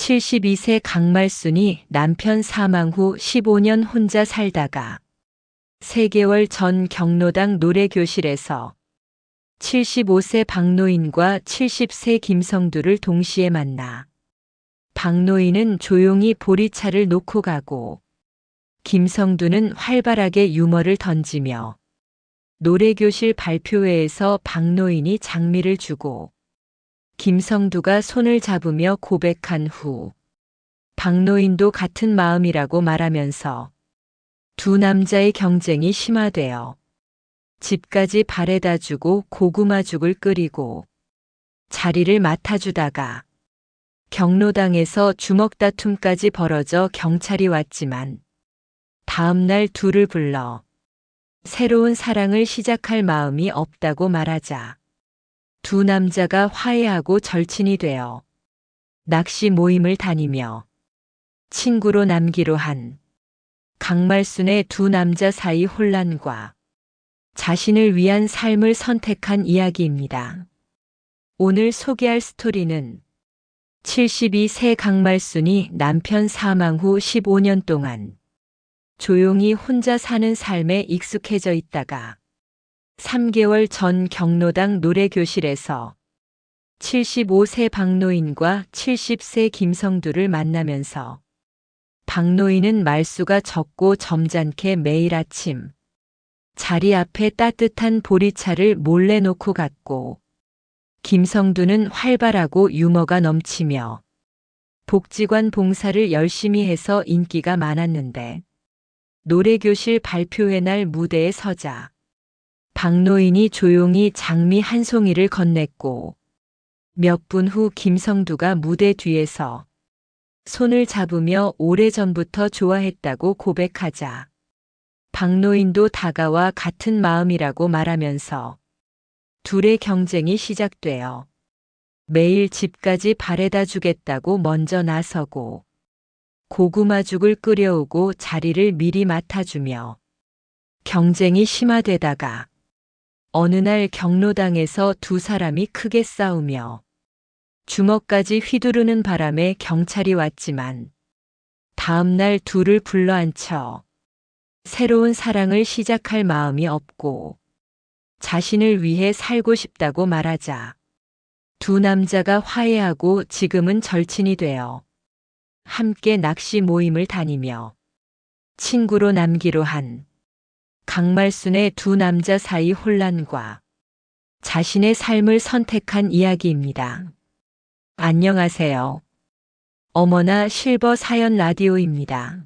72세 강말순이 남편 사망 후 15년 혼자 살다가 3개월 전 경로당 노래교실에서 75세 박노인과 70세 김성두를 동시에 만나 박노인은 조용히 보리차를 놓고 가고 김성두는 활발하게 유머를 던지며 노래교실 발표회에서 박노인이 장미를 주고 김성두가 손을 잡으며 고백한 후 박노인도 같은 마음이라고 말하면서 두 남자의 경쟁이 심화되어 집까지 바래다 주고 고구마죽을 끓이고 자리를 맡아주다가 경로당에서 주먹 다툼까지 벌어져 경찰이 왔지만 다음 날 둘을 불러 새로운 사랑을 시작할 마음이 없다고 말하자 두 남자가 화해하고 절친이 되어 낚시 모임을 다니며 친구로 남기로 한 강말순의 두 남자 사이 혼란과 자신을 위한 삶을 선택한 이야기입니다. 오늘 소개할 스토리는 72세 강말순이 남편 사망 후 15년 동안 조용히 혼자 사는 삶에 익숙해져 있다가 3개월 전 경로당 노래교실에서 75세 박노인과 70세 김성두를 만나면서 박노인은 말수가 적고 점잖게 매일 아침 자리 앞에 따뜻한 보리차를 몰래 놓고 갔고 김성두는 활발하고 유머가 넘치며 복지관 봉사를 열심히 해서 인기가 많았는데 노래교실 발표회 날 무대에 서자 박노인이 조용히 장미 한 송이를 건넸고 몇 분 후 김성두가 무대 뒤에서 손을 잡으며 오래전부터 좋아했다고 고백하자 박노인도 다가와 같은 마음이라고 말하면서 둘의 경쟁이 시작되어 매일 집까지 바래다 주겠다고 먼저 나서고 고구마죽을 끓여오고 자리를 미리 맡아주며 경쟁이 심화되다가 어느 날 경로당에서 두 사람이 크게 싸우며 주먹까지 휘두르는 바람에 경찰이 왔지만 다음 날 둘을 불러앉혀 새로운 사랑을 시작할 마음이 없고 자신을 위해 살고 싶다고 말하자 두 남자가 화해하고 지금은 절친이 되어 함께 낚시 모임을 다니며 친구로 남기로 한 강말순의 두 남자 사이 혼란과 자신의 삶을 선택한 이야기입니다. 안녕하세요. 어머나 실버 사연 라디오입니다.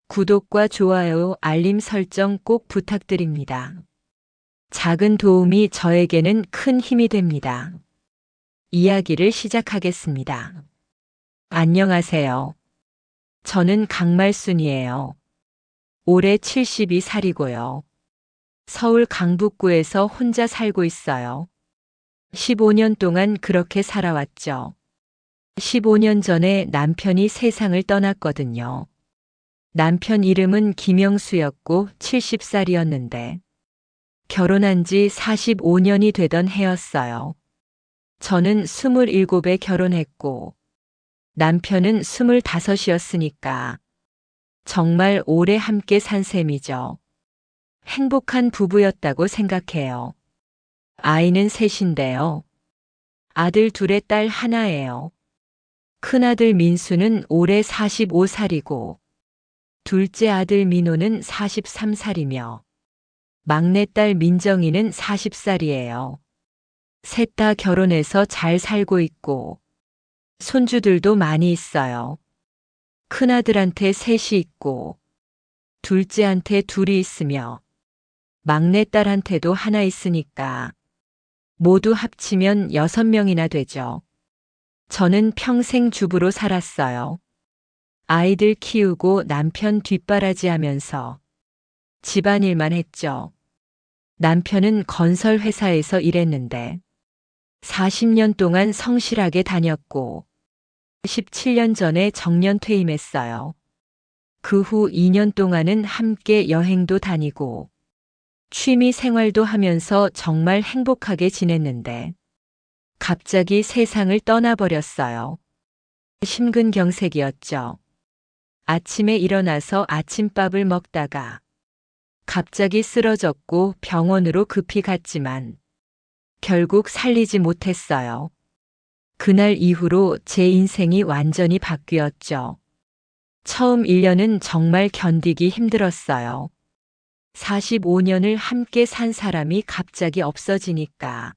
구독과 좋아요, 알림 설정 꼭 부탁드립니다. 작은 도움이 저에게는 큰 힘이 됩니다. 이야기를 시작하겠습니다. 안녕하세요. 저는 강말순이에요. 올해 72살이고요. 서울 강북구에서 혼자 살고 있어요. 15년 동안 그렇게 살아왔죠. 15년 전에 남편이 세상을 떠났거든요. 남편 이름은 김영수였고 70살이었는데 결혼한 지 45년이 되던 해였어요. 저는 27에 결혼했고 남편은 25이었으니까 정말 오래 함께 산 셈이죠. 행복한 부부였다고 생각해요. 아이는 셋인데요. 아들 둘에 딸 하나예요. 큰아들 민수는 올해 45살이고 둘째 아들 민호는 43살이며 막내딸 민정이는 40살이에요. 셋 다 결혼해서 잘 살고 있고 손주들도 많이 있어요. 큰아들한테 셋이 있고 둘째한테 둘이 있으며 막내딸한테도 하나 있으니까 모두 합치면 6명이나 되죠. 저는 평생 주부로 살았어요. 아이들 키우고 남편 뒷바라지하면서 집안일만 했죠. 남편은 건설회사에서 일했는데 40년 동안 성실하게 다녔고 17년 전에 정년 퇴임했어요. 그 후 2년 동안은 함께 여행도 다니고 취미 생활도 하면서 정말 행복하게 지냈는데 갑자기 세상을 떠나버렸어요. 심근경색이었죠. 아침에 일어나서 아침밥을 먹다가 갑자기 쓰러졌고 병원으로 급히 갔지만 결국 살리지 못했어요. 그날 이후로 제 인생이 완전히 바뀌었죠. 처음 1년은 정말 견디기 힘들었어요. 45년을 함께 산 사람이 갑자기 없어지니까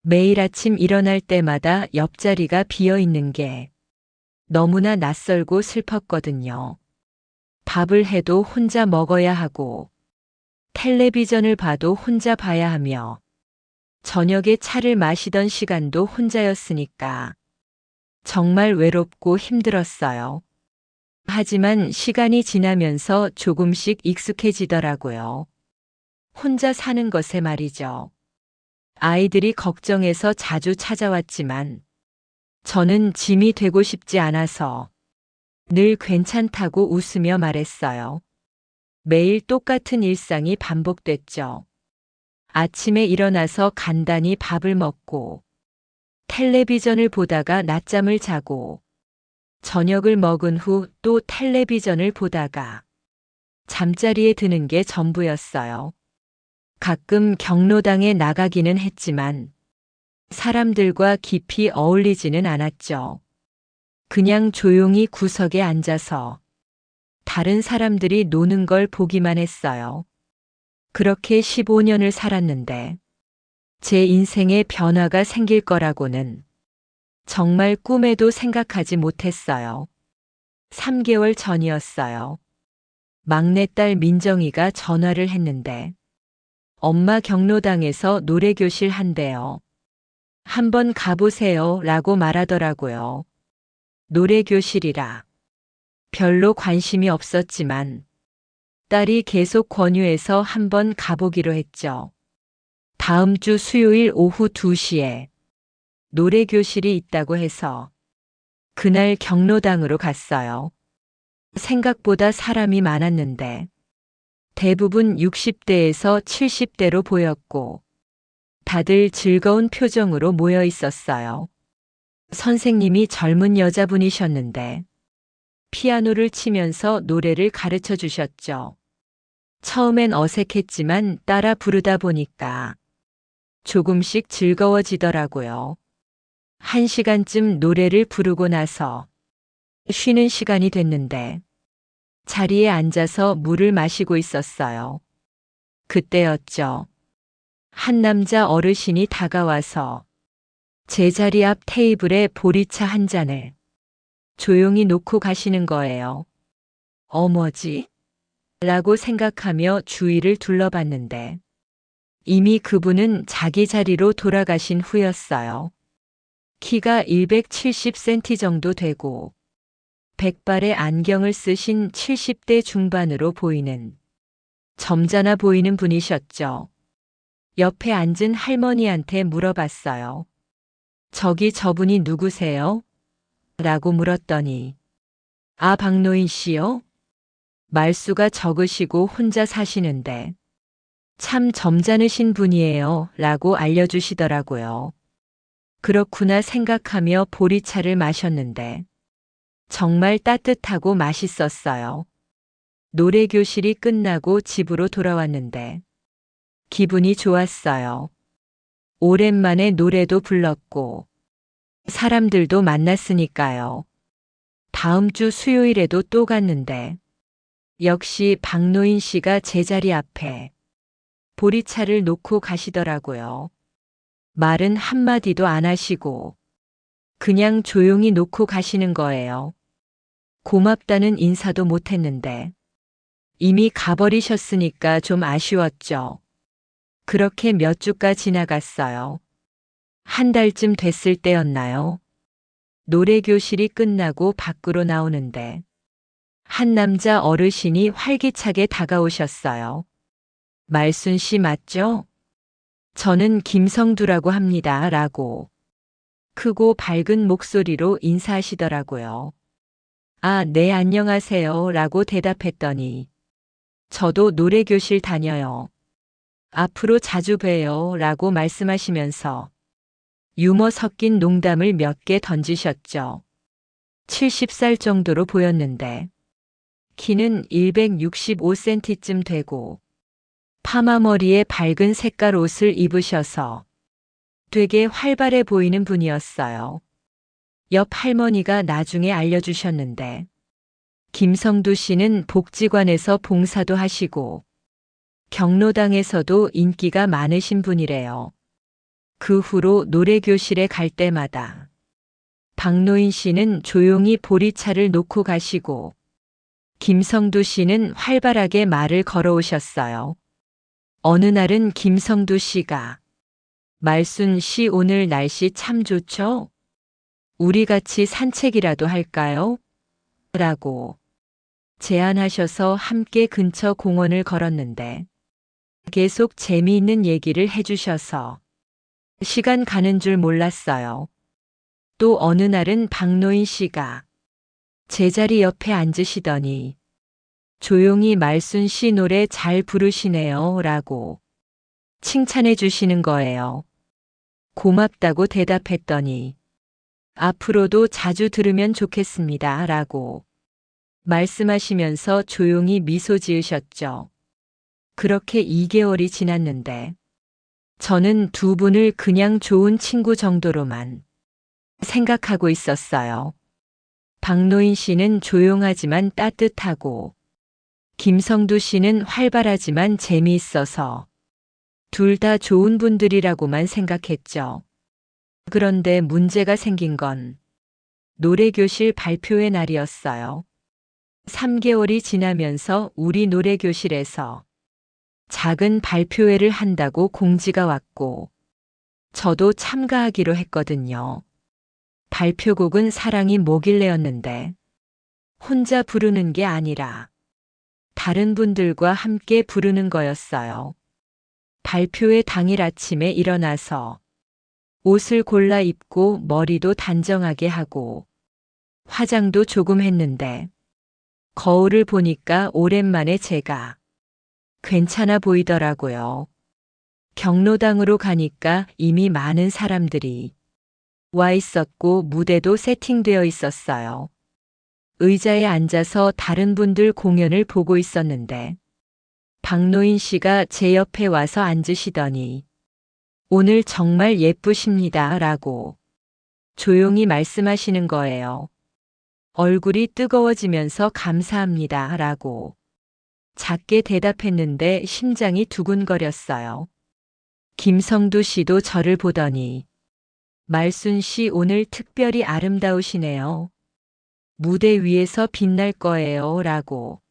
매일 아침 일어날 때마다 옆자리가 비어 있는 게 너무나 낯설고 슬펐거든요. 밥을 해도 혼자 먹어야 하고 텔레비전을 봐도 혼자 봐야 하며 저녁에 차를 마시던 시간도 혼자였으니까 정말 외롭고 힘들었어요. 하지만 시간이 지나면서 조금씩 익숙해지더라고요. 혼자 사는 것에 말이죠. 아이들이 걱정해서 자주 찾아왔지만 저는 짐이 되고 싶지 않아서 늘 괜찮다고 웃으며 말했어요. 매일 똑같은 일상이 반복됐죠. 아침에 일어나서 간단히 밥을 먹고 텔레비전을 보다가 낮잠을 자고 저녁을 먹은 후 또 텔레비전을 보다가 잠자리에 드는 게 전부였어요. 가끔 경로당에 나가기는 했지만 사람들과 깊이 어울리지는 않았죠. 그냥 조용히 구석에 앉아서 다른 사람들이 노는 걸 보기만 했어요. 그렇게 15년을 살았는데 제 인생에 변화가 생길 거라고는 정말 꿈에도 생각하지 못했어요. 3개월 전이었어요. 막내딸 민정이가 전화를 했는데 엄마 경로당에서 노래교실 한대요. 한번 가보세요 라고 말하더라고요. 노래교실이라 별로 관심이 없었지만 딸이 계속 권유해서 한번 가보기로 했죠. 다음 주 수요일 오후 2시에 노래교실이 있다고 해서 그날 경로당으로 갔어요. 생각보다 사람이 많았는데 대부분 60대에서 70대로 보였고 다들 즐거운 표정으로 모여 있었어요. 선생님이 젊은 여자분이셨는데 피아노를 치면서 노래를 가르쳐 주셨죠. 처음엔 어색했지만 따라 부르다 보니까 조금씩 즐거워지더라고요. 1시간쯤 노래를 부르고 나서 쉬는 시간이 됐는데 자리에 앉아서 물을 마시고 있었어요. 그때였죠. 한 남자 어르신이 다가와서 제 자리 앞 테이블에 보리차 한 잔을 조용히 놓고 가시는 거예요. 어머지? 라고 생각하며 주위를 둘러봤는데 이미 그분은 자기 자리로 돌아가신 후였어요. 키가 170cm 정도 되고 백발의 안경을 쓰신 70대 중반으로 보이는 점잖아 보이는 분이셨죠. 옆에 앉은 할머니한테 물어봤어요. 저기 저분이 누구세요? 라고 물었더니 아, 박노인 씨요? 말수가 적으시고 혼자 사시는데 참 점잖으신 분이에요 라고 알려주시더라고요. 그렇구나 생각하며 보리차를 마셨는데 정말 따뜻하고 맛있었어요. 노래교실이 끝나고 집으로 돌아왔는데 기분이 좋았어요. 오랜만에 노래도 불렀고 사람들도 만났으니까요. 다음 주 수요일에도 또 갔는데 역시 박노인 씨가 제 자리 앞에 보리차를 놓고 가시더라고요. 말은 한마디도 안 하시고 그냥 조용히 놓고 가시는 거예요. 고맙다는 인사도 못했는데 이미 가버리셨으니까 좀 아쉬웠죠. 그렇게 몇 주가 지나갔어요. 한 달쯤 됐을 때였나요? 노래교실이 끝나고 밖으로 나오는데 한 남자 어르신이 활기차게 다가오셨어요. 말순 씨 맞죠? 저는 김성두라고 합니다. 라고 크고 밝은 목소리로 인사하시더라고요. 아, 네, 안녕하세요. 라고 대답했더니 저도 노래교실 다녀요. 앞으로 자주 봬요. 라고 말씀하시면서 유머 섞인 농담을 몇 개 던지셨죠. 70살 정도로 보였는데 키는 165cm쯤 되고 파마 머리에 밝은 색깔 옷을 입으셔서 되게 활발해 보이는 분이었어요. 옆 할머니가 나중에 알려주셨는데 김성두 씨는 복지관에서 봉사도 하시고 경로당에서도 인기가 많으신 분이래요. 그 후로 노래교실에 갈 때마다 박노인 씨는 조용히 보리차를 놓고 가시고 김성두 씨는 활발하게 말을 걸어오셨어요. 어느 날은 김성두 씨가 말순 씨 오늘 날씨 참 좋죠? 우리 같이 산책이라도 할까요? 라고 제안하셔서 함께 근처 공원을 걸었는데 계속 재미있는 얘기를 해주셔서 시간 가는 줄 몰랐어요. 또 어느 날은 박노인 씨가 제자리 옆에 앉으시더니 조용히 말순 씨 노래 잘 부르시네요 라고 칭찬해 주시는 거예요. 고맙다고 대답했더니 앞으로도 자주 들으면 좋겠습니다 라고 말씀하시면서 조용히 미소 지으셨죠. 그렇게 2개월이 지났는데 저는 두 분을 그냥 좋은 친구 정도로만 생각하고 있었어요. 박노인 씨는 조용하지만 따뜻하고 김성두 씨는 활발하지만 재미있어서 둘 다 좋은 분들이라고만 생각했죠. 그런데 문제가 생긴 건 노래교실 발표회 날이었어요. 3개월이 지나면서 우리 노래교실에서 작은 발표회를 한다고 공지가 왔고 저도 참가하기로 했거든요. 발표곡은 사랑이 뭐길래였는데 혼자 부르는 게 아니라 다른 분들과 함께 부르는 거였어요. 발표회 당일 아침에 일어나서 옷을 골라 입고 머리도 단정하게 하고 화장도 조금 했는데 거울을 보니까 오랜만에 제가 괜찮아 보이더라고요. 경로당으로 가니까 이미 많은 사람들이 와 있었고 무대도 세팅되어 있었어요. 의자에 앉아서 다른 분들 공연을 보고 있었는데 박노인 씨가 제 옆에 와서 앉으시더니 오늘 정말 예쁘십니다 라고 조용히 말씀하시는 거예요. 얼굴이 뜨거워지면서 감사합니다 라고 작게 대답했는데 심장이 두근거렸어요. 김성두 씨도 저를 보더니 말순 씨 오늘 특별히 아름다우시네요. 무대 위에서 빛날 거예요 라고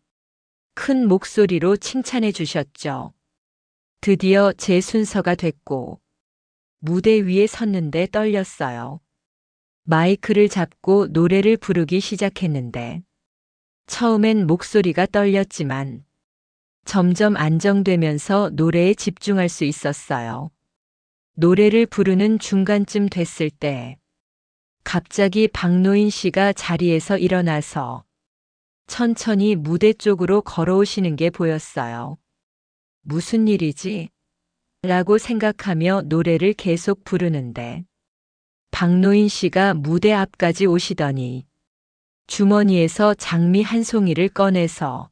큰 목소리로 칭찬해 주셨죠. 드디어 제 순서가 됐고 무대 위에 섰는데 떨렸어요. 마이크를 잡고 노래를 부르기 시작했는데 처음엔 목소리가 떨렸지만 점점 안정되면서 노래에 집중할 수 있었어요. 노래를 부르는 중간쯤 됐을 때 갑자기 박노인 씨가 자리에서 일어나서 천천히 무대 쪽으로 걸어오시는 게 보였어요. 무슨 일이지? 라고 생각하며 노래를 계속 부르는데 박노인 씨가 무대 앞까지 오시더니 주머니에서 장미 한 송이를 꺼내서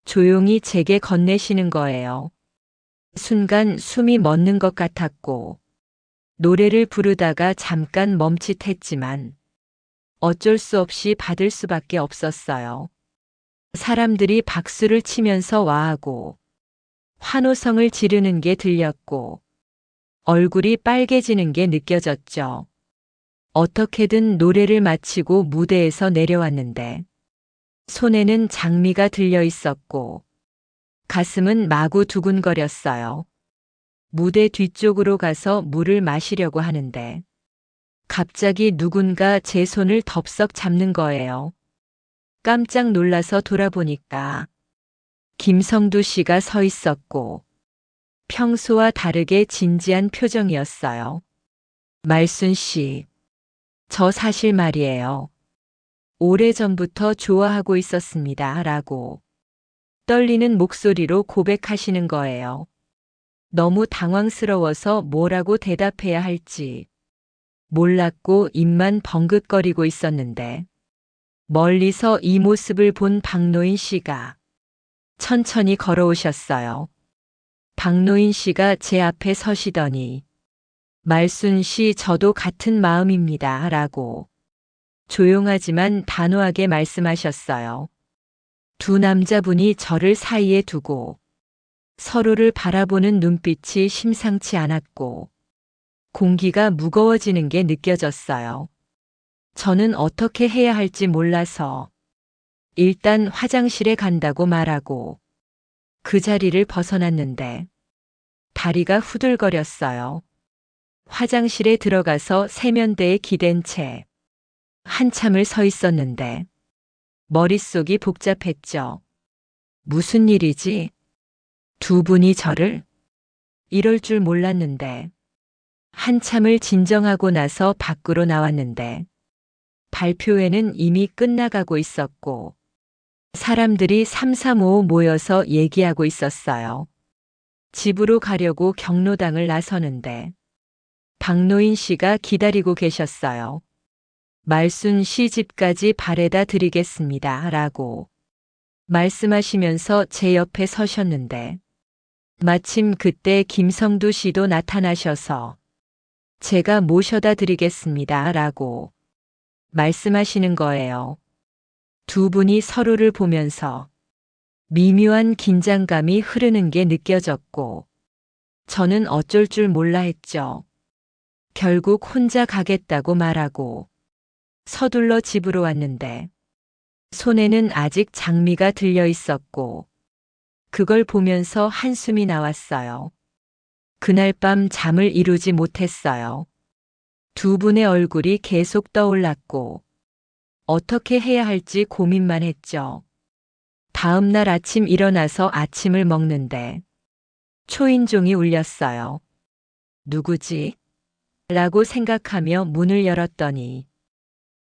조용히 제게 건네시는 거예요. 순간 숨이 멎는 것 같았고 노래를 부르다가 잠깐 멈칫했지만 어쩔 수 없이 받을 수밖에 없었어요. 사람들이 박수를 치면서 와하고 환호성을 지르는 게 들렸고 얼굴이 빨개지는 게 느껴졌죠. 어떻게든 노래를 마치고 무대에서 내려왔는데 손에는 장미가 들려 있었고 가슴은 마구 두근거렸어요. 무대 뒤쪽으로 가서 물을 마시려고 하는데 갑자기 누군가 제 손을 덥석 잡는 거예요. 깜짝 놀라서 돌아보니까 김성두 씨가 서 있었고 평소와 다르게 진지한 표정이었어요. 말순 씨, 저 사실 말이에요. 오래전부터 좋아하고 있었습니다. 라고 떨리는 목소리로 고백하시는 거예요. 너무 당황스러워서 뭐라고 대답해야 할지 몰랐고 입만 벙긋거리고 있었는데 멀리서 이 모습을 본 박노인 씨가 천천히 걸어오셨어요. 박노인 씨가 제 앞에 서시더니 말순 씨 저도 같은 마음입니다 라고 조용하지만 단호하게 말씀하셨어요. 두 남자분이 저를 사이에 두고 서로를 바라보는 눈빛이 심상치 않았고 공기가 무거워지는 게 느껴졌어요. 저는 어떻게 해야 할지 몰라서 일단 화장실에 간다고 말하고 그 자리를 벗어났는데 다리가 후들거렸어요. 화장실에 들어가서 세면대에 기댄 채 한참을 서 있었는데 머릿속이 복잡했죠. 무슨 일이지? 두 분이 저를? 이럴 줄 몰랐는데 한참을 진정하고 나서 밖으로 나왔는데 발표회는 이미 끝나가고 있었고 사람들이 삼삼오오 모여서 얘기하고 있었어요. 집으로 가려고 경로당을 나서는데 박노인 씨가 기다리고 계셨어요. 말순 씨 집까지 바래다 드리겠습니다 라고 말씀하시면서 제 옆에 서셨는데 마침 그때 김성두 씨도 나타나셔서 제가 모셔다 드리겠습니다 라고 말씀하시는 거예요. 두 분이 서로를 보면서 미묘한 긴장감이 흐르는 게 느껴졌고 저는 어쩔 줄 몰라 했죠. 결국 혼자 가겠다고 말하고 서둘러 집으로 왔는데 손에는 아직 장미가 들려 있었고 그걸 보면서 한숨이 나왔어요. 그날 밤 잠을 이루지 못했어요. 두 분의 얼굴이 계속 떠올랐고 어떻게 해야 할지 고민만 했죠. 다음 날 아침 일어나서 아침을 먹는데 초인종이 울렸어요. 누구지? 라고 생각하며 문을 열었더니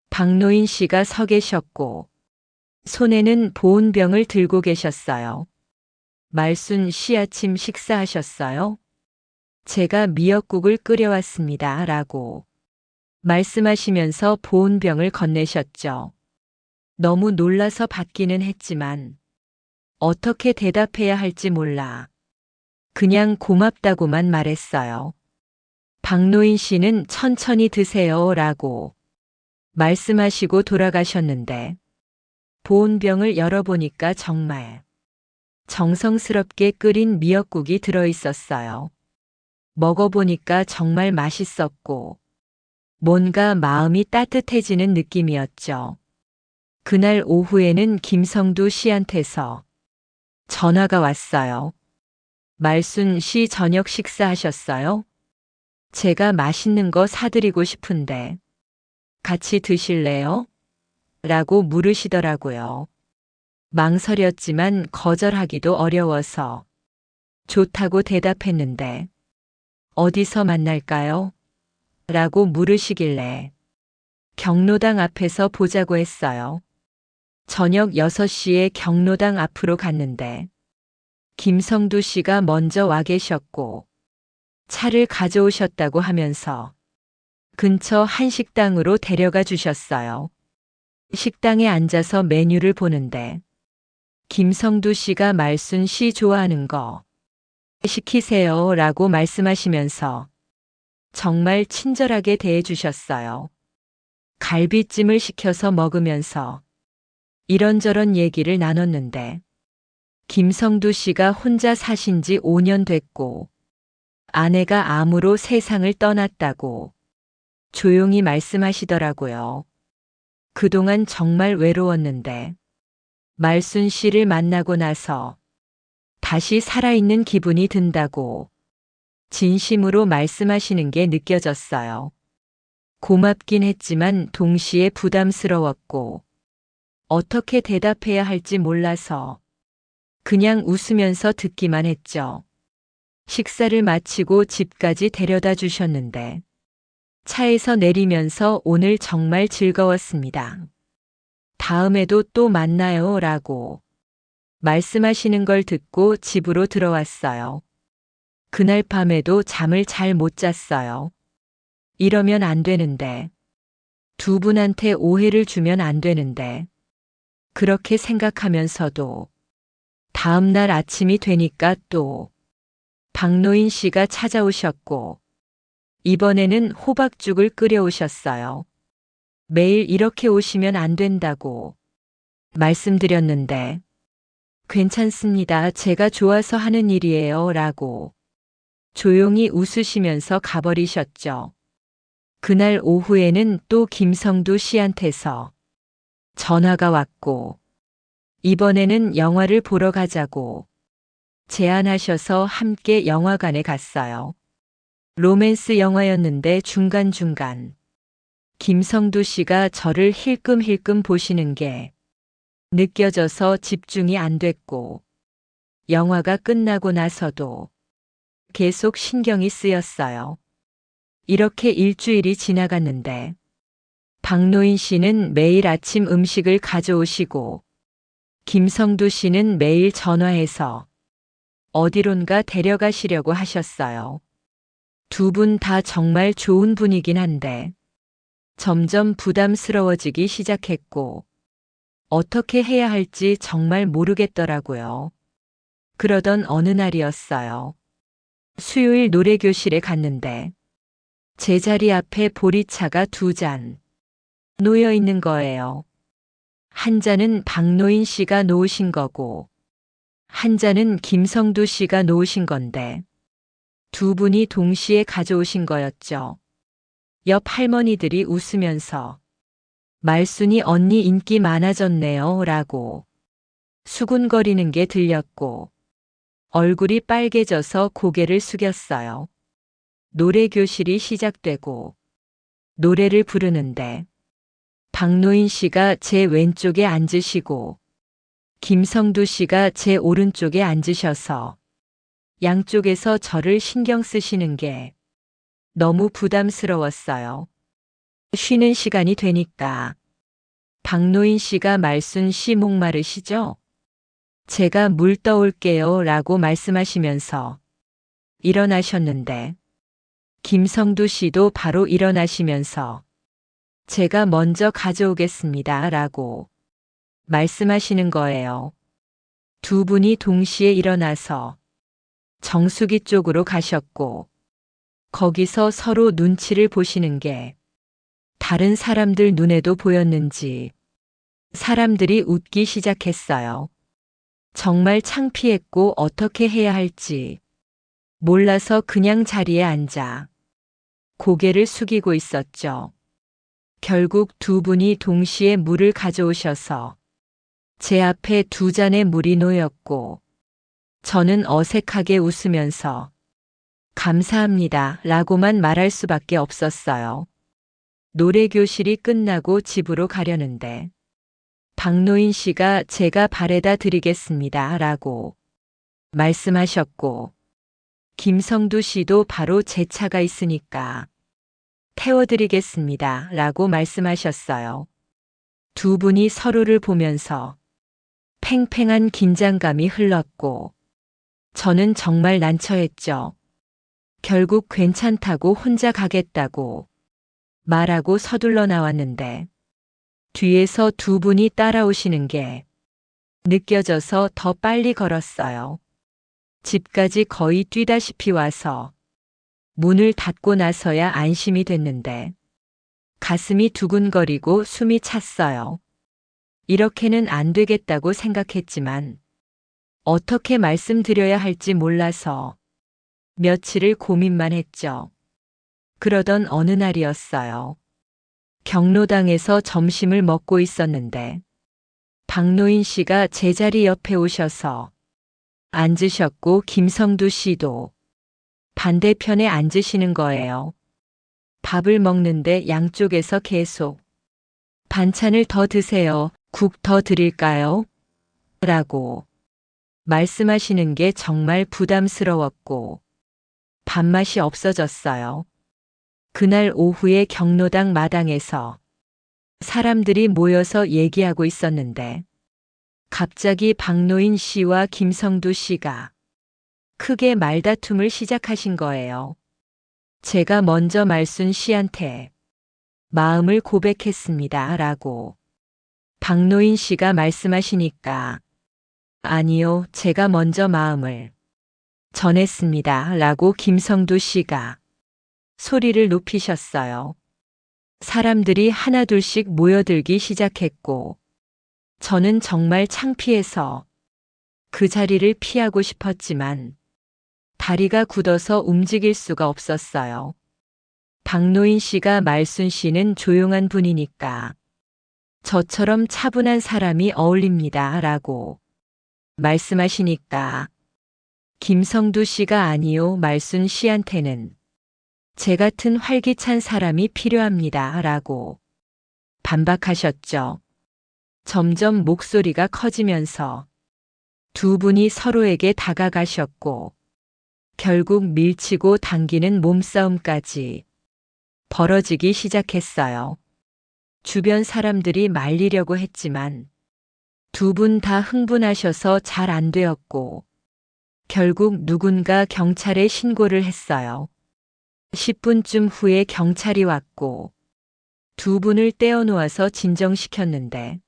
박노인 씨가 서 계셨고 손에는 보온병을 들고 계셨어요. 말순 씨 아침 식사하셨어요? 제가 미역국을 끓여왔습니다 라고 말씀하시면서 보온병을 건네셨죠. 너무 놀라서 받기는 했지만 어떻게 대답해야 할지 몰라 그냥 고맙다고만 말했어요. 박노인 씨는 천천히 드세요 라고 말씀하시고 돌아가셨는데 보온병을 열어보니까 정말 정성스럽게 끓인 미역국이 들어있었어요. 먹어보니까 정말 맛있었고 뭔가 마음이 따뜻해지는 느낌이었죠. 그날 오후에는 김성두 씨한테서 전화가 왔어요. 말순 씨 저녁 식사하셨어요? 제가 맛있는 거 사드리고 싶은데 같이 드실래요? 라고 물으시더라고요. 망설였지만 거절하기도 어려워서 좋다고 대답했는데 어디서 만날까요? 라고 물으시길래 경로당 앞에서 보자고 했어요. 저녁 6시에 경로당 앞으로 갔는데 김성두 씨가 먼저 와 계셨고 차를 가져오셨다고 하면서 근처 한식당으로 데려가 주셨어요. 식당에 앉아서 메뉴를 보는데 김성두 씨가 말순 씨 좋아하는 거 시키세요 라고 말씀하시면서 정말 친절하게 대해주셨어요. 갈비찜을 시켜서 먹으면서 이런저런 얘기를 나눴는데 김성두 씨가 혼자 사신 지 5년 됐고 아내가 암으로 세상을 떠났다고 조용히 말씀하시더라고요. 그동안 정말 외로웠는데 말순 씨를 만나고 나서 다시 살아있는 기분이 든다고 진심으로 말씀하시는 게 느껴졌어요. 고맙긴 했지만 동시에 부담스러웠고 어떻게 대답해야 할지 몰라서 그냥 웃으면서 듣기만 했죠. 식사를 마치고 집까지 데려다 주셨는데 차에서 내리면서 오늘 정말 즐거웠습니다. 다음에도 또 만나요 라고 말씀하시는 걸 듣고 집으로 들어왔어요. 그날 밤에도 잠을 잘 못 잤어요. 이러면 안 되는데, 두 분한테 오해를 주면 안 되는데, 그렇게 생각하면서도 다음 날 아침이 되니까 또 박노인 씨가 찾아오셨고 이번에는 호박죽을 끓여오셨어요. 매일 이렇게 오시면 안 된다고 말씀드렸는데 괜찮습니다. 제가 좋아서 하는 일이에요. 라고 조용히 웃으시면서 가버리셨죠. 그날 오후에는 또 김성두 씨한테서 전화가 왔고 이번에는 영화를 보러 가자고 제안하셔서 함께 영화관에 갔어요. 로맨스 영화였는데 중간중간 김성두 씨가 저를 힐끔힐끔 보시는 게 느껴져서 집중이 안 됐고 영화가 끝나고 나서도 계속 신경이 쓰였어요. 이렇게 일주일이 지나갔는데 박노인 씨는 매일 아침 음식을 가져오시고 김성두 씨는 매일 전화해서 어디론가 데려가시려고 하셨어요. 두 분 다 정말 좋은 분이긴 한데 점점 부담스러워지기 시작했고 어떻게 해야 할지 정말 모르겠더라고요. 그러던 어느 날이었어요. 수요일 노래교실에 갔는데 제 자리 앞에 보리차가 2잔 놓여 있는 거예요. 한 잔은 박노인 씨가 놓으신 거고 한 잔은 김성두 씨가 놓으신 건데 두 분이 동시에 가져오신 거였죠. 옆 할머니들이 웃으면서 말순이 언니 인기 많아졌네요 라고 수군거리는 게 들렸고 얼굴이 빨개져서 고개를 숙였어요. 노래교실이 시작되고 노래를 부르는데 박노인 씨가 제 왼쪽에 앉으시고 김성두 씨가 제 오른쪽에 앉으셔서 양쪽에서 저를 신경 쓰시는 게 너무 부담스러웠어요. 쉬는 시간이 되니까 박노인 씨가 말순 씨 목마르시죠? 제가 물 떠올게요 라고 말씀하시면서 일어나셨는데 김성두 씨도 바로 일어나시면서 제가 먼저 가져오겠습니다 라고 말씀하시는 거예요. 두 분이 동시에 일어나서 정수기 쪽으로 가셨고 거기서 서로 눈치를 보시는 게 다른 사람들 눈에도 보였는지 사람들이 웃기 시작했어요. 정말 창피했고 어떻게 해야 할지 몰라서 그냥 자리에 앉아 고개를 숙이고 있었죠. 결국 두 분이 동시에 물을 가져오셔서 제 앞에 2잔의 물이 놓였고 저는 어색하게 웃으면서 감사합니다 라고만 말할 수밖에 없었어요. 노래교실이 끝나고 집으로 가려는데 박노인 씨가 제가 바래다 드리겠습니다 라고 말씀하셨고 김성두 씨도 바로 제 차가 있으니까 태워드리겠습니다 라고 말씀하셨어요. 두 분이 서로를 보면서 팽팽한 긴장감이 흘렀고 저는 정말 난처했죠. 결국 괜찮다고 혼자 가겠다고 말하고 서둘러 나왔는데 뒤에서 두 분이 따라오시는 게 느껴져서 더 빨리 걸었어요. 집까지 거의 뛰다시피 와서 문을 닫고 나서야 안심이 됐는데 가슴이 두근거리고 숨이 찼어요. 이렇게는 안 되겠다고 생각했지만 어떻게 말씀드려야 할지 몰라서 며칠을 고민만 했죠. 그러던 어느 날이었어요. 경로당에서 점심을 먹고 있었는데 박노인 씨가 제 자리 옆에 오셔서 앉으셨고 김성두 씨도 반대편에 앉으시는 거예요. 밥을 먹는데 양쪽에서 계속 반찬을 더 드세요. 국 더 드릴까요? 라고 말씀하시는 게 정말 부담스러웠고 밥맛이 없어졌어요. 그날 오후에 경로당 마당에서 사람들이 모여서 얘기하고 있었는데 갑자기 박노인 씨와 김성두 씨가 크게 말다툼을 시작하신 거예요. 제가 먼저 말순 씨한테 마음을 고백했습니다 라고 박노인 씨가 말씀하시니까 아니요, 제가 먼저 마음을 전했습니다. 라고 김성두 씨가 소리를 높이셨어요. 사람들이 하나둘씩 모여들기 시작했고 저는 정말 창피해서 그 자리를 피하고 싶었지만 다리가 굳어서 움직일 수가 없었어요. 박노인 씨가 말순 씨는 조용한 분이니까 저처럼 차분한 사람이 어울립니다. 라고 말씀하시니까 김성두 씨가 아니요, 말순 씨한테는 제 같은 활기찬 사람이 필요합니다. 라고 반박하셨죠. 점점 목소리가 커지면서 두 분이 서로에게 다가가셨고 결국 밀치고 당기는 몸싸움까지 벌어지기 시작했어요. 주변 사람들이 말리려고 했지만 두 분 다 흥분하셔서 잘 안 되었고 결국 누군가 경찰에 신고를 했어요. 10분쯤 후에 경찰이 왔고 두 분을 떼어놓아서 진정시켰는데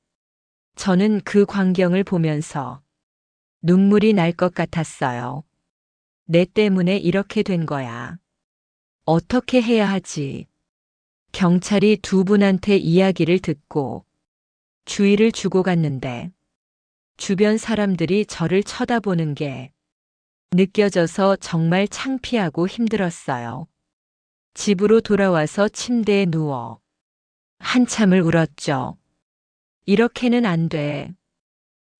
저는 그 광경을 보면서 눈물이 날 것 같았어요. 내 때문에 이렇게 된 거야. 어떻게 해야 하지? 경찰이 두 분한테 이야기를 듣고 주의를 주고 갔는데 주변 사람들이 저를 쳐다보는 게 느껴져서 정말 창피하고 힘들었어요. 집으로 돌아와서 침대에 누워 한참을 울었죠. 이렇게는 안 돼.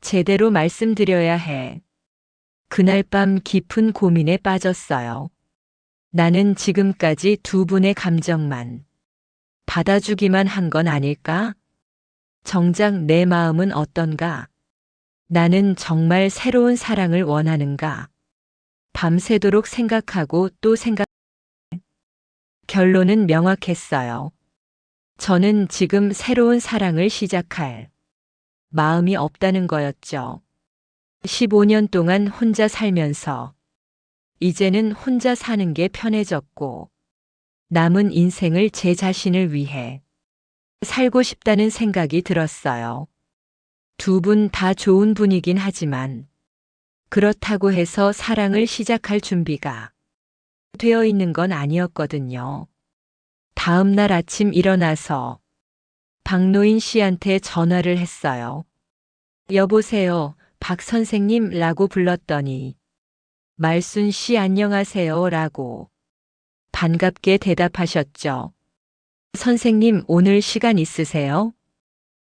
제대로 말씀드려야 해. 그날 밤 깊은 고민에 빠졌어요. 나는 지금까지 두 분의 감정만 받아주기만 한 건 아닐까? 정작 내 마음은 어떤가? 나는 정말 새로운 사랑을 원하는가? 밤새도록 생각하고 또 결론은 명확했어요. 저는 지금 새로운 사랑을 시작할 마음이 없다는 거였죠. 15년 동안 혼자 살면서 이제는 혼자 사는 게 편해졌고 남은 인생을 제 자신을 위해 살고 싶다는 생각이 들었어요. 두 분 다 좋은 분이긴 하지만 그렇다고 해서 사랑을 시작할 준비가 되어 있는 건 아니었거든요. 다음 날 아침 일어나서 박노인 씨한테 전화를 했어요. 여보세요, 박 선생님 라고 불렀더니 말순 씨 안녕하세요 라고 반갑게 대답하셨죠. 선생님 오늘 시간 있으세요?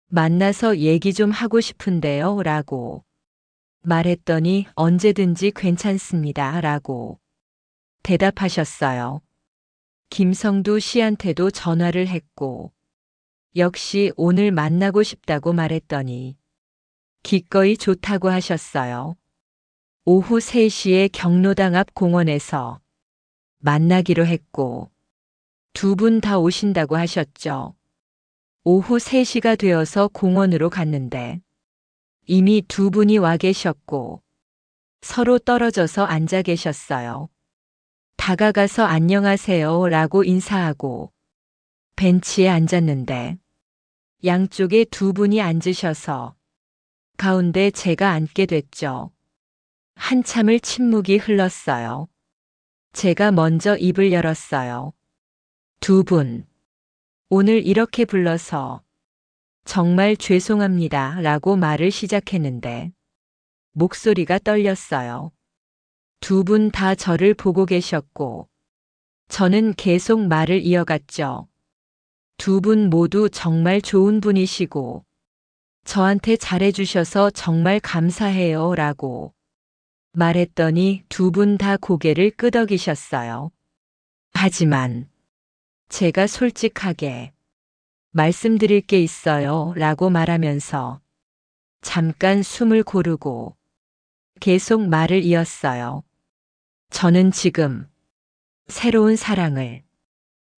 만나서 얘기 좀 하고 싶은데요 라고 말했더니 언제든지 괜찮습니다 라고 대답하셨어요. 김성두 씨한테도 전화를 했고 역시 오늘 만나고 싶다고 말했더니 기꺼이 좋다고 하셨어요. 오후 3시에 경로당 앞 공원에서 만나기로 했고 두 분 다 오신다고 하셨죠. 오후 3시가 되어서 공원으로 갔는데 이미 두 분이 와 계셨고 서로 떨어져서 앉아 계셨어요. 다가가서 안녕하세요 라고 인사하고 벤치에 앉았는데 양쪽에 두 분이 앉으셔서 가운데 제가 앉게 됐죠. 한참을 침묵이 흘렀어요. 제가 먼저 입을 열었어요. 두 분, 오늘 이렇게 불러서 정말 죄송합니다 라고 말을 시작했는데 목소리가 떨렸어요. 두 분 다 저를 보고 계셨고 저는 계속 말을 이어갔죠. 두 분 모두 정말 좋은 분이시고 저한테 잘해주셔서 정말 감사해요 라고 말했더니 두 분 다 고개를 끄덕이셨어요. 하지만 제가 솔직하게 말씀드릴 게 있어요 라고 말하면서 잠깐 숨을 고르고 계속 말을 이었어요. 저는 지금 새로운 사랑을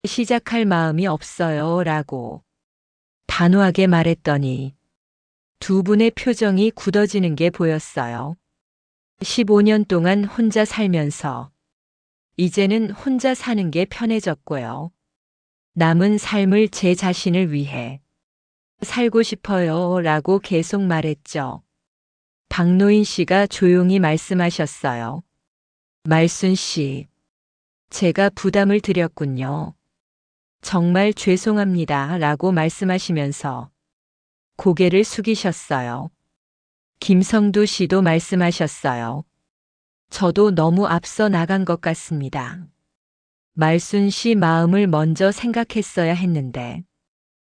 시작할 마음이 없어요 라고 단호하게 말했더니 두 분의 표정이 굳어지는 게 보였어요. 15년 동안 혼자 살면서 이제는 혼자 사는 게 편해졌고요. 남은 삶을 제 자신을 위해 살고 싶어요 라고 계속 말했죠. 박노인 씨가 조용히 말씀하셨어요. 말순 씨, 제가 부담을 드렸군요. 정말 죄송합니다 라고 말씀하시면서 고개를 숙이셨어요. 김성두 씨도 말씀하셨어요. 저도 너무 앞서 나간 것 같습니다. 말순 씨 마음을 먼저 생각했어야 했는데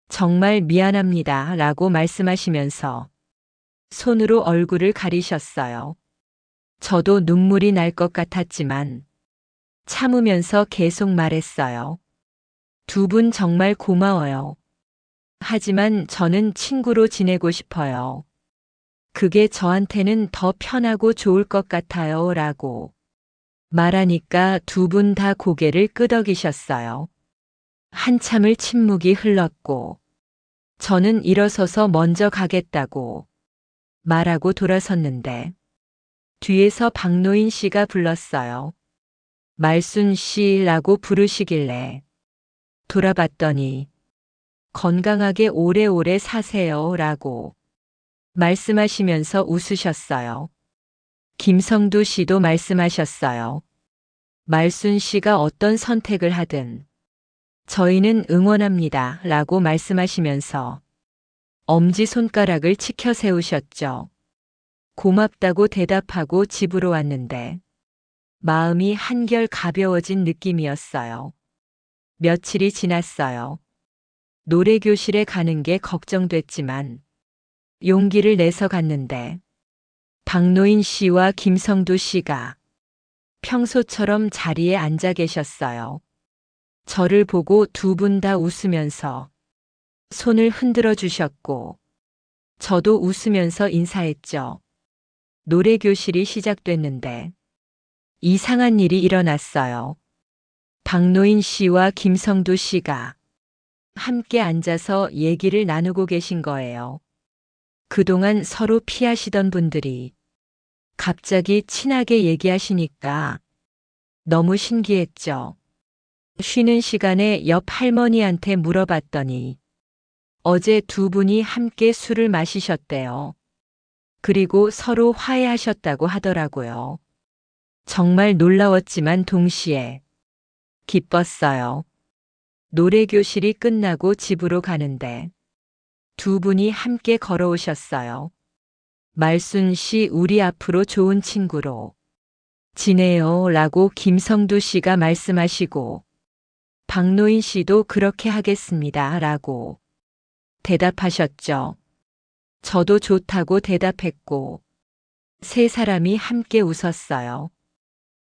정말 미안합니다 라고 말씀하시면서 손으로 얼굴을 가리셨어요. 저도 눈물이 날 것 같았지만 참으면서 계속 말했어요. 두 분 정말 고마워요. 하지만 저는 친구로 지내고 싶어요. 그게 저한테는 더 편하고 좋을 것 같아요 라고 말하니까 두 분 다 고개를 끄덕이셨어요. 한참을 침묵이 흘렀고 저는 일어서서 먼저 가겠다고 말하고 돌아섰는데 뒤에서 박노인 씨가 불렀어요. 말순 씨라고 부르시길래 돌아봤더니 건강하게 오래오래 사세요 라고 말씀하시면서 웃으셨어요. 김성두 씨도 말씀하셨어요. 말순 씨가 어떤 선택을 하든 저희는 응원합니다 라고 말씀하시면서 엄지손가락을 치켜 세우셨죠. 고맙다고 대답하고 집으로 왔는데 마음이 한결 가벼워진 느낌이었어요. 며칠이 지났어요. 노래교실에 가는 게 걱정됐지만 용기를 내서 갔는데 박노인 씨와 김성두 씨가 평소처럼 자리에 앉아 계셨어요. 저를 보고 두 분 다 웃으면서 손을 흔들어 주셨고 저도 웃으면서 인사했죠. 노래교실이 시작됐는데 이상한 일이 일어났어요. 박노인 씨와 김성두 씨가 함께 앉아서 얘기를 나누고 계신 거예요. 그동안 서로 피하시던 분들이 갑자기 친하게 얘기하시니까 너무 신기했죠. 쉬는 시간에 옆 할머니한테 물어봤더니 어제 두 분이 함께 술을 마시셨대요. 그리고 서로 화해하셨다고 하더라고요. 정말 놀라웠지만 동시에 기뻤어요. 노래교실이 끝나고 집으로 가는데 두 분이 함께 걸어오셨어요. 말순 씨 우리 앞으로 좋은 친구로 지내요 라고 김성두 씨가 말씀하시고 박노인 씨도 그렇게 하겠습니다 라고 대답하셨죠. 저도 좋다고 대답했고 세 사람이 함께 웃었어요.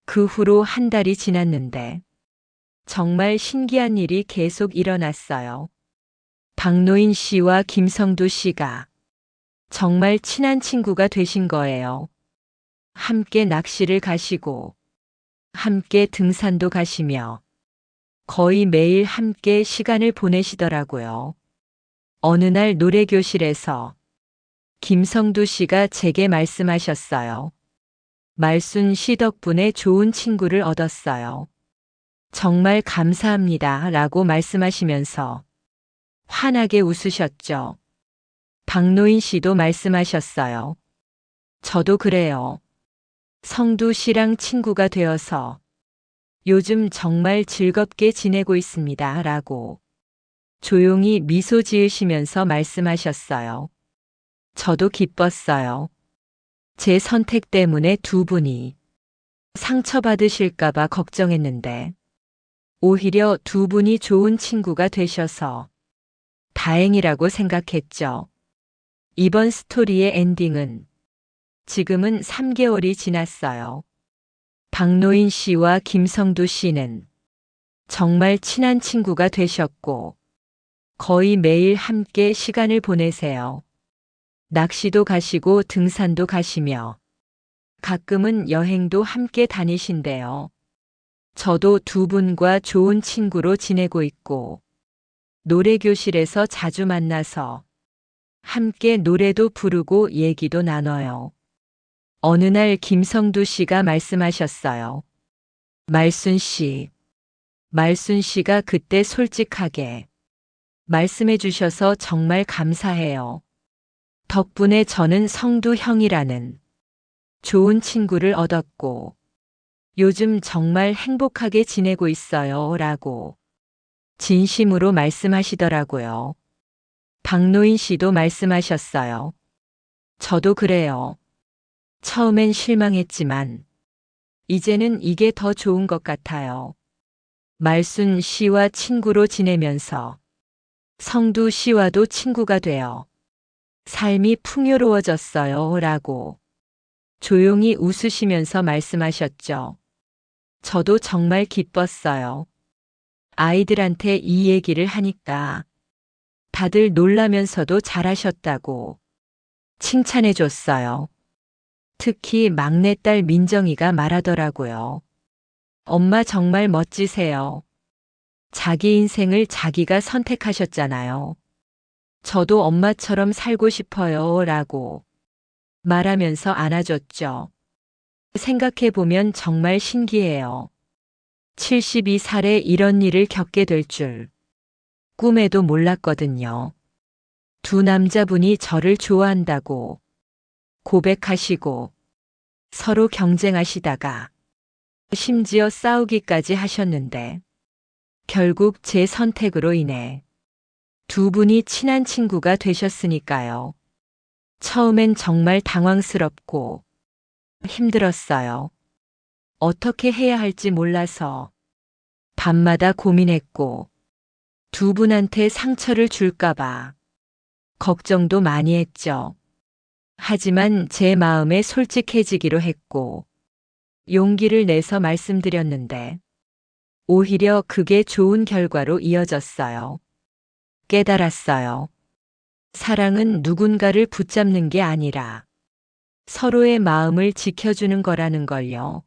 그 후로 한 달이 지났는데 정말 신기한 일이 계속 일어났어요. 박노인 씨와 김성두 씨가 정말 친한 친구가 되신 거예요. 함께 낚시를 가시고 함께 등산도 가시며 거의 매일 함께 시간을 보내시더라고요. 어느 날 노래교실에서 김성두 씨가 제게 말씀하셨어요. 말순 씨 덕분에 좋은 친구를 얻었어요. 정말 감사합니다 라고 말씀하시면서 환하게 웃으셨죠. 박노인 씨도 말씀하셨어요. 저도 그래요. 성두 씨랑 친구가 되어서 요즘 정말 즐겁게 지내고 있습니다 라고 조용히 미소 지으시면서 말씀하셨어요. 저도 기뻤어요. 제 선택 때문에 두 분이 상처받으실까봐 걱정했는데 오히려 두 분이 좋은 친구가 되셔서 다행이라고 생각했죠. 이번 스토리의 엔딩은 지금은 3개월이 지났어요. 박노인 씨와 김성두 씨는 정말 친한 친구가 되셨고 거의 매일 함께 시간을 보내세요. 낚시도 가시고 등산도 가시며 가끔은 여행도 함께 다니신대요. 저도 두 분과 좋은 친구로 지내고 있고 노래교실에서 자주 만나서 함께 노래도 부르고 얘기도 나눠요. 어느 날 김성두 씨가 말씀하셨어요. 말순 씨가 그때 솔직하게 말씀해 주셔서 정말 감사해요. 덕분에 저는 성두 형이라는 좋은 친구를 얻었고, 요즘 정말 행복하게 지내고 있어요. 라고 진심으로 말씀하시더라고요. 박노인 씨도 말씀하셨어요. 저도 그래요. 처음엔 실망했지만, 이제는 이게 더 좋은 것 같아요. 말순 씨와 친구로 지내면서 성두 씨와도 친구가 되어 삶이 풍요로워졌어요. 라고 조용히 웃으시면서 말씀하셨죠. 저도 정말 기뻤어요. 아이들한테 이 얘기를 하니까 다들 놀라면서도 잘하셨다고 칭찬해 줬어요. 특히 막내딸 민정이가 말하더라고요. 엄마 정말 멋지세요. 자기 인생을 자기가 선택하셨잖아요. 저도 엄마처럼 살고 싶어요. 라고 말하면서 안아줬죠. 생각해보면 정말 신기해요. 72살에 이런 일을 겪게 될 줄 꿈에도 몰랐거든요. 두 남자분이 저를 좋아한다고 고백하시고 서로 경쟁하시다가 심지어 싸우기까지 하셨는데 결국 제 선택으로 인해 두 분이 친한 친구가 되셨으니까요. 처음엔 정말 당황스럽고 힘들었어요. 어떻게 해야 할지 몰라서 밤마다 고민했고 두 분한테 상처를 줄까봐 걱정도 많이 했죠. 하지만 제 마음에 솔직해지기로 했고 용기를 내서 말씀드렸는데 오히려 그게 좋은 결과로 이어졌어요. 깨달았어요. 사랑은 누군가를 붙잡는 게 아니라 서로의 마음을 지켜주는 거라는 걸요.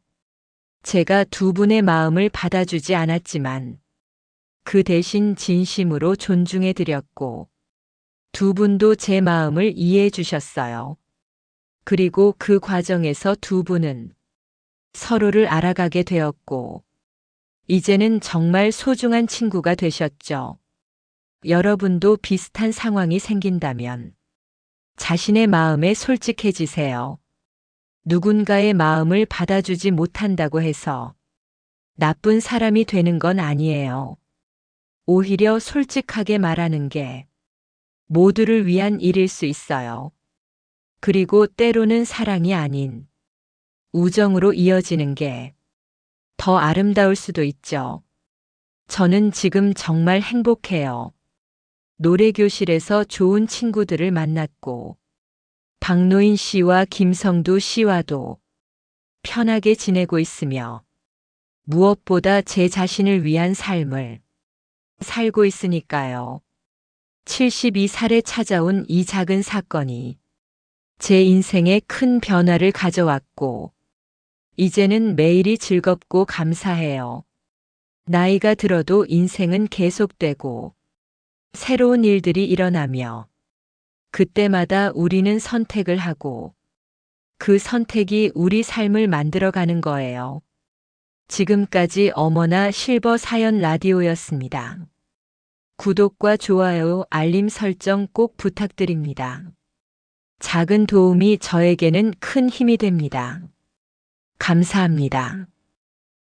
제가 두 분의 마음을 받아주지 않았지만 그 대신 진심으로 존중해 드렸고 두 분도 제 마음을 이해해 주셨어요. 그리고 그 과정에서 두 분은 서로를 알아가게 되었고 이제는 정말 소중한 친구가 되셨죠. 여러분도 비슷한 상황이 생긴다면 자신의 마음에 솔직해지세요. 누군가의 마음을 받아주지 못한다고 해서 나쁜 사람이 되는 건 아니에요. 오히려 솔직하게 말하는 게 모두를 위한 일일 수 있어요. 그리고 때로는 사랑이 아닌 우정으로 이어지는 게 더 아름다울 수도 있죠. 저는 지금 정말 행복해요. 노래교실에서 좋은 친구들을 만났고 박노인 씨와 김성두 씨와도 편하게 지내고 있으며 무엇보다 제 자신을 위한 삶을 살고 있으니까요. 72살에 찾아온 이 작은 사건이 제 인생에 큰 변화를 가져왔고 이제는 매일이 즐겁고 감사해요. 나이가 들어도 인생은 계속되고 새로운 일들이 일어나며 그때마다 우리는 선택을 하고 그 선택이 우리 삶을 만들어가는 거예요. 지금까지 어머나 실버 사연 라디오였습니다. 구독과 좋아요, 알림 설정 꼭 부탁드립니다. 작은 도움이 저에게는 큰 힘이 됩니다. 감사합니다.